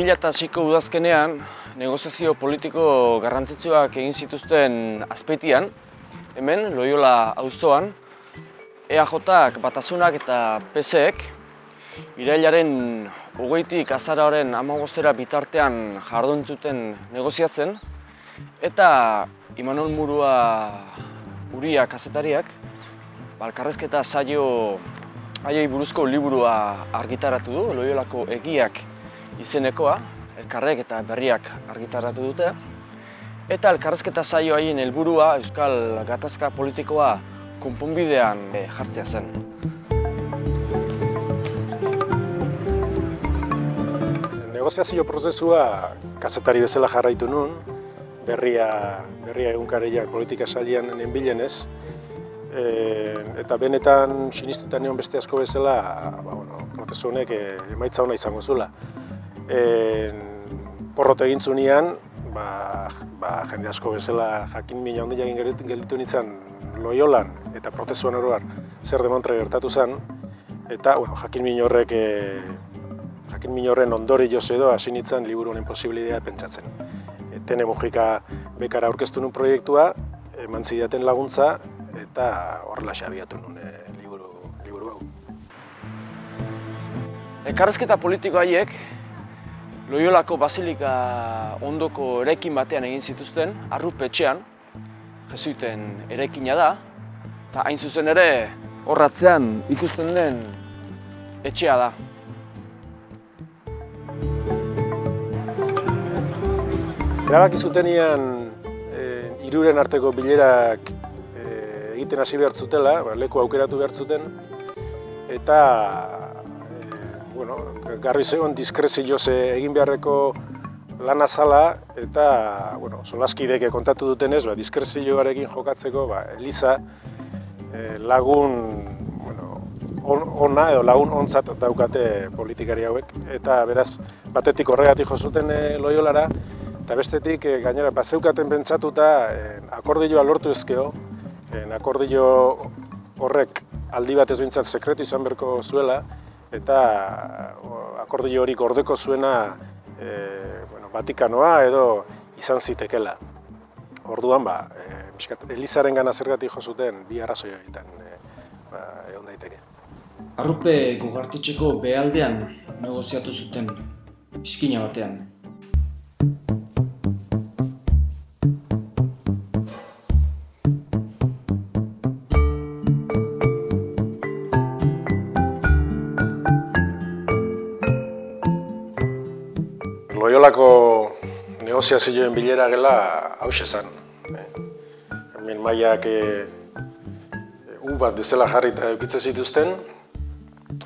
2006ko udazkenean, negoziazio politiko garrantzitsuak egin zituzten Azpeitian, hemen, Loiola auzoan, EAJak, Batasunak eta PSek irailaren 20tik azaroaren 15 bitartean jardun zuten negoziatzen, eta Imanol Murua Uria kazetariak elkarrizketa saio haiei buruzko liburua argitaratu du, Loiolako egiak izenekoa, elkarrek eta berriak argitaratu dute, eta elkarrizketa saio haien helburua euskal gatazka politikoa konponbidean jartzea zen. Negoziazio prozesua kazetari bezala jarraitu nun, berria egunkariak politika sailean nenbilenez, eta benetan sinistuta neon beste asko bezala, prozesu honek emaitza ona izango zuela. Porrot egin zunean, jende asko bezala jakin mina handia egin gelditu nintzen Loiolan eta prozesuan oroar zer demontre gertatu zen, eta jakin min horren ondorioz edo hasi nintzen liburu honen posibilitatea pentsatzen. Tene Mujika bekara aurkeztu nun proiektua, eman zidaten laguntza, eta horrelaxe abiatu nun liburu hau. Elkarrizketa politiko haiek Loiolako basilika ondoko eraikin batean egin zituzten, Arrupe etxean, jesuiten eraikina da, eta hain zuzen ere horratzean ikusten den etxea da. Erabaki zutenean hiruren arteko bilerak egiten hasi behar zutela, leku aukeratu behar zuten, eta garbi zegoen diskrezioz egin beharreko lana zala, eta solaskidek kontatu dutenez, diskrezioarekin jokatzeko Eliza lagun ona edo lagun ontzat daukate politikari hauek, eta beraz batetik horregatik jo zuten Loiolara, eta bestetik gainera bazeukaten pentsatuta akordioa lortu ezkeo, akordio horrek aldi batez behintzat sekretu izan beharko zuela, eta akordio hori gordeko zuena Vatikanoa edo izan zitekela. Orduan, Elizaren gana zergatik jo zuten bi arrazoi egiten egon daiteke. Arrupe Gogartetxeko behealdean negoziatu zuten, iskina batean. Loiolako negoziazioen bilera gela hauxe zen. Hemen mahaiak bat bezala jarrita eukitze zituzten,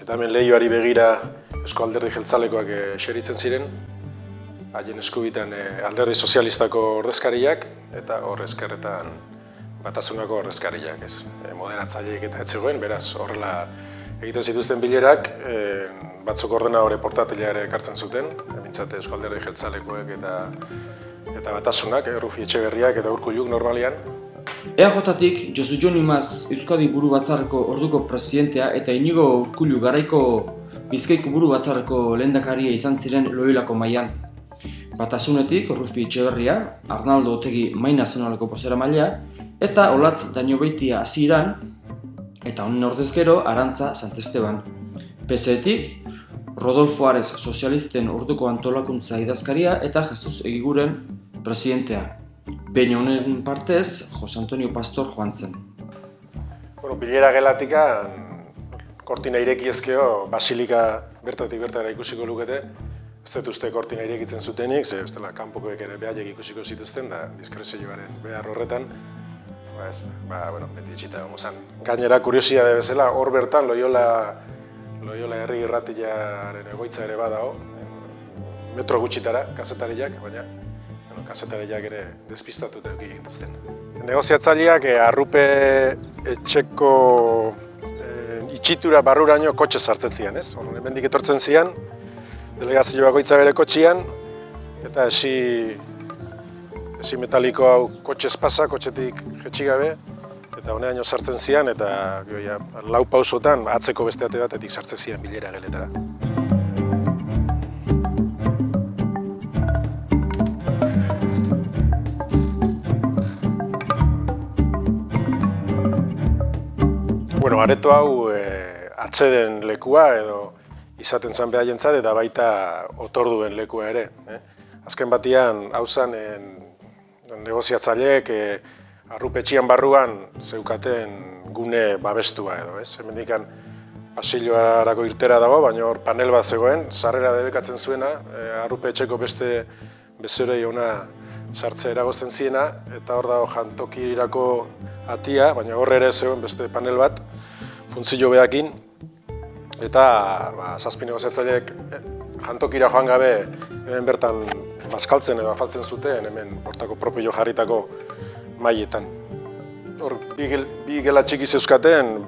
eta hemen lehioari begira Eusko Alderdi Jeltzalekoak eseritzen ziren, haien eskubitan Alderdi Sozialistako ordezkariak, eta hor ezkerretan Batasunako ordezkariak, moderatzaileek eta ez zegoen, beraz horrela egiten zituzten bilerak, batzuk ordenadore portatilea ere ekartzen zuten, bintzate Eusko Alderdi Jeltzalekoek eta Batasunak, Rufi Etxeberriak eta Urkulluk normalian. EAJtik Josu Jon Imaz Euskadi Buru Batzarreko orduko presidentea eta Inigo Urkullu garaiko Bizkaiko Buru Batzarreko lehendakaria izan ziren Loiolako mahaian. Batasunetik Rufi Etxeberria, Arnaldo Otegi Mahai Nazionaleko bozeramailea eta Olatz Dañobeitia hasieran, eta honen ordezkero Arantza Santesteban. PSetik Rodolfo Ares sozialisten orduko antolakuntza idazkaria eta Jesus Egiguren presidentea. Behin honen partez, Jose Antonio Pastor joan zen. Bilera gelatika, kortina ireki ezkeo, basilika bertatik bertara ikusiko lukete. Ez dut uste kortina irekitzen zutenik, ze bestela kanpokoek ere behaiek ikusiko zituzten, da diskrezioaren behar horretan. Beti itxita egongo zen. Gainera, kuriosidade bezala, hor bertan Loiola herri irratiaren egoitza ere badago, metro gutxitara, kazetariak, baina kazetariak ere despistatuta eduki dituzten. Negoziatzaileak Arrupe etxeko itxitura barruraino kotxe sartzen zian, ez? Hemendik etortzen zian, delegazio bakoitza bere kotxean, eta esi metaliko hau kotxez pasa, kotxetik jetxi gabe, eta honeaino sartzen zian, eta lau pausotan atzeko beste ate batetik sartzen zian bilera geletara. Bueno, areto hau atseden lekua edo izaten zan behaientzat eta baita otorduen lekua ere. Azken batian, hau zen negoziatzaileek arrupetxian barruan zeukaten gune babestua edo, ez? Hemendikan pasilloarako irtera dago, baina hor panel bat zegoen, sarrera debekatzen zuena, arrupetxeko beste bezerei ona sartzea eragozten ziena, eta hor dago jantokirako atia, baina hor ere zegoen beste panel bat, funtzio behakin, eta zazpi negoziatzaileek jantokira joan gabe hemen bertan bazkaltzen edo afaltzen zuten, hemen hortako propio jarritako mailetan. Hor, bi gela txiki zeuzkaten,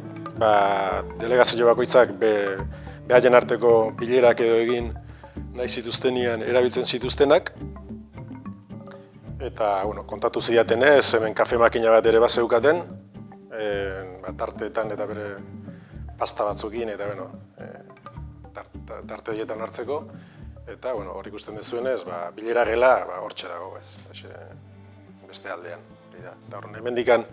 delegazio bakoitzak behaien arteko bilerak edo egin nahi zituztenian erabiltzen zituztenak. Eta kontatu zidatenez, hemen kafe makina bat ere bazeukaten, tarteetan eta bere pasta batzukin eta tarte horietan hartzeko. Eta hor ikusten dezuenez, bilera gela hortxe dago, beste aldean. Eta hor, hemendikan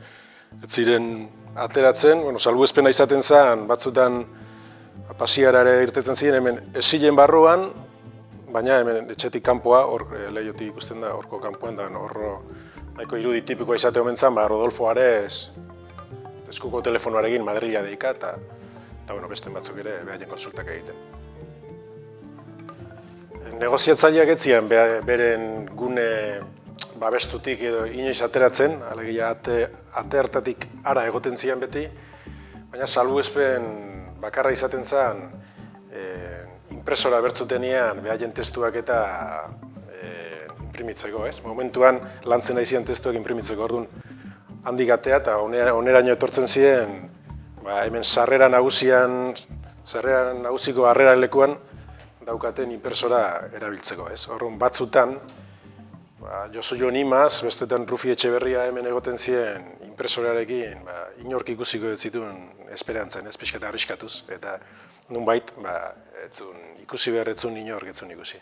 ez ziren ateratzen, salbuespena izaten zen, batzutan pasiarare irtetzen ziren hemen esilen barruan, baina hemen etxetik kanpoa, hor lehiotik ikusten da, horko kanpoan da, horro nahiko irudi tipikoa izate omen zen, Rodolfo Ares eskuko telefonoarekin Madrila deika, eta beste batzuk ere behaien konsultak egiten. Negoziatzaileak ez ziren beren gune babestutik edo inoiz ateratzen, alegia ate hartatik ara egoten ziren beti, baina salbuespen bakarra izaten zen impresora bertzutenean behaien testuak eta imprimitzeko, ez? Momentuan lantzen nahi ziren testuak imprimitzeko, orduan handik atea eta oneraino etortzen ziren hemen sarrera nagusiko harrera lekuan daukaten impresora erabiltzeko, ez? Orduan batzutan Josu Jon Imaz, bestetan Rufi Etxeberria hemen egoten ziren impresorarekin inork ikusiko ez zituen esperantzen, ez pixka eta arriskatuz, eta nunbait ikusi behar etzun inork etzun ikusi.